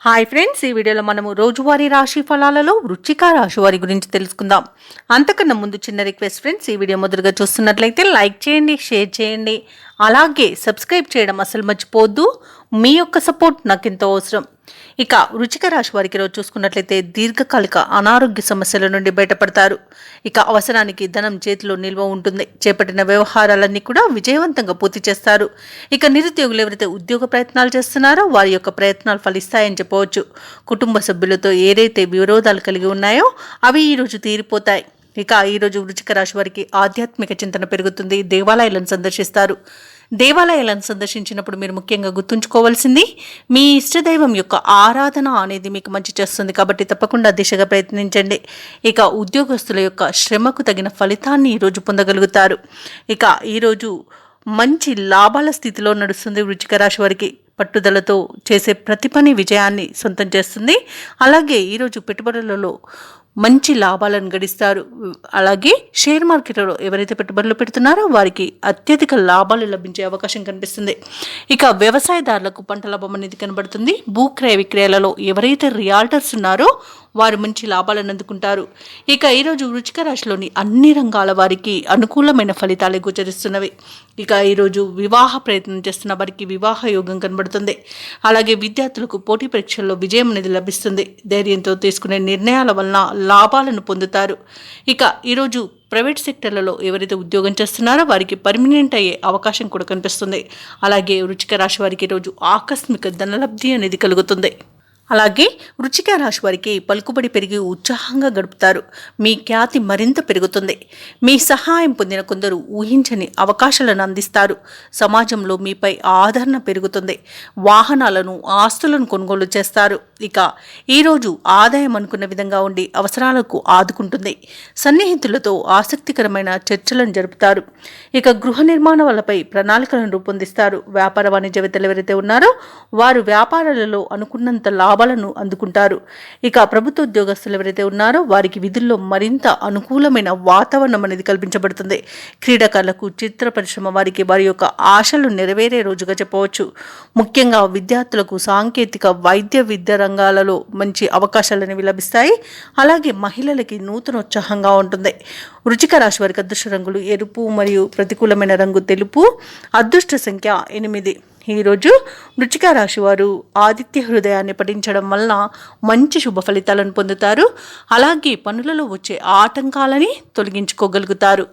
Hi friends, ఈ వీడియోలో మనము రోజువారీ రాశి ఫలాలలో వృశ్చిక రాశి వారి గురించి తెలుసుకుందాం. అంతకన్నా ముందు చిన్న రిక్వెస్ట్ ఫ్రెండ్స్, ఈ వీడియో మొదలుగా చూస్తున్నట్లయితే లైక్ చేయండి, షేర్ చేయండి, అలాగే సబ్స్క్రైబ్ చేయడం అసలు మర్చిపోవద్దు. మీ యొక్క సపోర్ట్ నాకు ఎంతో అవసరం. ఇక వృశ్చిక రాశి వారికి రోజు చూసుకున్నట్లయితే దీర్ఘకాలిక అనారోగ్య సమస్యల నుండి బయటపడతారు. ఇక అవసరానికి ధనం చేతిలో నిల్వ ఉంటుంది. చేపట్టిన వ్యవహారాలన్నీ కూడా విజయవంతంగా పూర్తి చేస్తారు. ఇక నిరుద్యోగులు ఎవరైతే ఉద్యోగ ప్రయత్నాలు చేస్తున్నారో వారి యొక్క ప్రయత్నాలు ఫలిస్తాయని చెప్పవచ్చు. కుటుంబ సభ్యులతో ఏదైతే విరోధాలు కలిగి ఉన్నాయో అవి ఈరోజు తీరిపోతాయి. ఇక ఈరోజు వృశ్చిక రాశి వారికి ఆధ్యాత్మిక చింతన పెరుగుతుంది. దేవాలయాలను సందర్శిస్తారు. దేవాలయాలను సందర్శించినప్పుడు మీరు ముఖ్యంగా గుర్తుంచుకోవాల్సింది, మీ ఇష్టదైవం యొక్క ఆరాధన అనేది మీకు మంచి చేస్తుంది. కాబట్టి తప్పకుండా దిశగా ప్రయత్నించండి. ఇక ఉద్యోగస్తుల యొక్క శ్రమకు తగిన ఫలితాన్ని ఈరోజు పొందగలుగుతారు. ఇక ఈరోజు మంచి లాభాల స్థితిలో నడుస్తుంది. వృశ్చిక రాశి వారికి పట్టుదలతో చేసే ప్రతి పని విజయాన్ని సొంతం చేస్తుంది. అలాగే ఈరోజు పెట్టుబడులలో మంచి లాభాలను గడిస్తారు. అలాగే షేర్ మార్కెట్లో ఎవరైతే పెట్టుబడులు పెడుతున్నారో వారికి అత్యధిక లాభాలు లభించే అవకాశం కనిపిస్తుంది. ఇక వ్యవసాయదారులకు పంట లాభం అనేది కనబడుతుంది. భూక్రయ విక్రయాలలో ఎవరైతే రియాల్టర్స్ ఉన్నారో వారు మంచి లాభాలను అందుకుంటారు. ఇక ఈరోజు వృశ్చిక రాశిలోని అన్ని రంగాల వారికి అనుకూలమైన ఫలితాలే గోచరిస్తున్నవి. ఇక ఈరోజు వివాహ ప్రయత్నం చేస్తున్న వారికి వివాహ యోగం కనబడుతుంది. అలాగే విద్యార్థులకు పోటీ పరీక్షల్లో విజయం అనేది లభిస్తుంది. ధైర్యంతో తీసుకునే నిర్ణయాల వలన లాభాలను పొందుతారు. ఇక ఈరోజు ప్రైవేట్ సెక్టర్లలో ఎవరైతే ఉద్యోగం చేస్తున్నారో వారికి పర్మనెంట్ అయ్యే అవకాశం కూడా కనిపిస్తుంది. అలాగే వృశ్చిక రాశి వారికి ఈరోజు ఆకస్మిక ధనలబ్ధి అనేది కలుగుతుంది. అలాగే వృశ్చిక రాశి వారికి పలుకుబడి పెరిగి ఉత్సాహంగా గడుపుతారు. మీ ఖ్యాతి మరింత పెరుగుతుంది. మీ సహాయం పొందిన కొందరు ఊహించని అవకాశాలను అందిస్తారు. సమాజంలో మీపై ఆదరణ పెరుగుతుంది. వాహనాలను, ఆస్తులను కొనుగోలు చేస్తారు. ఇక ఈరోజు ఆదాయం అనుకున్న విధంగా ఉండి అవసరాలకు ఆదుకుంటుంది. సన్నిహితులతో ఆసక్తికరమైన చర్చలను జరుపుతారు. ఇక గృహ నిర్మాణ వలపై ప్రణాళికలను రూపొందిస్తారు. వ్యాపార వాణిజ్యవేత్తలు ఎవరైతే ఉన్నారో వారు వ్యాపారాలలో అనుకున్నంత లాభాలను అందుకుంటారు. ఇక ప్రభుత్వ ఉద్యోగస్తులు ఎవరైతే ఉన్నారో వారికి విధుల్లో మరింత అనుకూలమైన వాతావరణం అనేది కల్పించబడుతుంది. క్రీడాకారులకు, చిత్ర పరిశ్రమ వారికి వారి యొక్క ఆశలు నెరవేరే రోజుగా చెప్పవచ్చు. ముఖ్యంగా విద్యార్థులకు సాంకేతిక, వైద్య విద్య రంగాలలో మంచి అవకాశాలు అనేవి లభిస్తాయి. అలాగే మహిళలకి నూతనోత్సాహంగా ఉంటుంది. వృశ్చిక రాశి వారికి అదృష్ట రంగులు ఎరుపు మరియు ప్రతికూలమైన రంగు తెలుపు. అదృష్ట సంఖ్య 8. ఈరోజు వృశ్చిక రాశి వారు ఆదిత్య హృదయాన్ని పఠించడం వలన మంచి శుభ ఫలితాలను పొందుతారు. అలాగే పనులలో వచ్చే ఆటంకాలని తొలగించుకోగలుగుతారు.